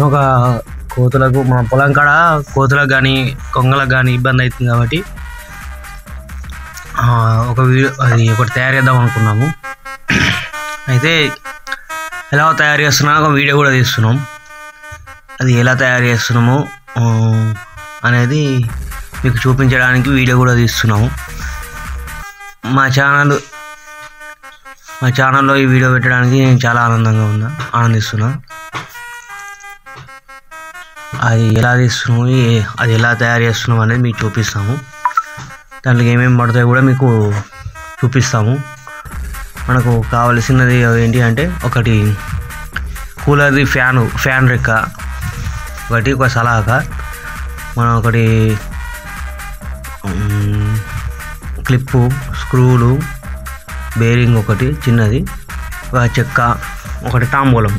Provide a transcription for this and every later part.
ఒక కోతులకు మన పొలం కాడ కోతులకు కానీ కొంగలకు కానీ ఇబ్బంది అవుతుంది కాబట్టి ఒక వీడియో అది ఒకటి తయారు చేద్దాం అనుకున్నాము. అయితే ఎలా తయారు చేస్తున్నా ఒక వీడియో కూడా తీస్తున్నాం. అది ఎలా తయారు చేస్తున్నాము అనేది మీకు చూపించడానికి వీడియో కూడా తీస్తున్నాము. మా ఛానల్లో ఈ వీడియో పెట్టడానికి నేను చాలా ఆనందిస్తున్నా. అది ఎలా తీస్తున్నాము, అది ఎలా తయారు చేస్తున్నాము అనేది మీకు చూపిస్తాము. దాంట్లో ఏమేమి పడతాయో కూడా మీకు చూపిస్తాము. మనకు కావలసినది ఏంటి అంటే ఒకటి కూలర్ది ఫ్యాన్ రెక్క ఒకటి, ఒక సలాక, మనం ఒకటి క్లిప్పు, స్క్రూలు, బేరింగ్ ఒకటి చిన్నది, ఒక చెక్క, ఒకటి తాంబూలం.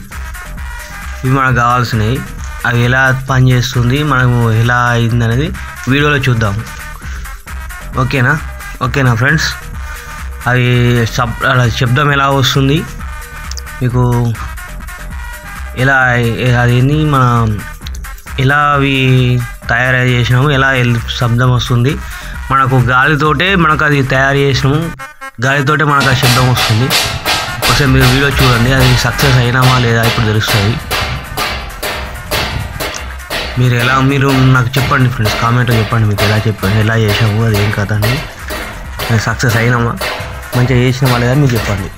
ఇవి మనకు కావాల్సినవి. అవి ఎలా పనిచేస్తుంది, మనము ఎలా అయింది అనేది వీడియోలో చూద్దాము. ఓకేనా ఫ్రెండ్స్? అవి శబ్దం ఎలా వస్తుంది, మీకు ఎలా అదేంది మనం ఎలా అవి తయారు చేసినాము, ఎలా శబ్దం వస్తుంది, మనకు గాలితోటే మనకు అది తయారు చేసినాము, గాలితోటే మనకు ఆ శబ్దం వస్తుంది. ఒకసారి మీరు వీడియో చూడండి, అది సక్సెస్ అయినామా లేదా ఇప్పుడు తెలుస్తుంది. మీరు నాకు చెప్పండి ఫ్రెండ్స్, కామెంట్లో చెప్పండి మీకు ఎలా చేసాము, అది ఏం కథ అని, సక్సెస్ అయినామా, మంచిగా చేసినామా లేదా మీరు చెప్పండి.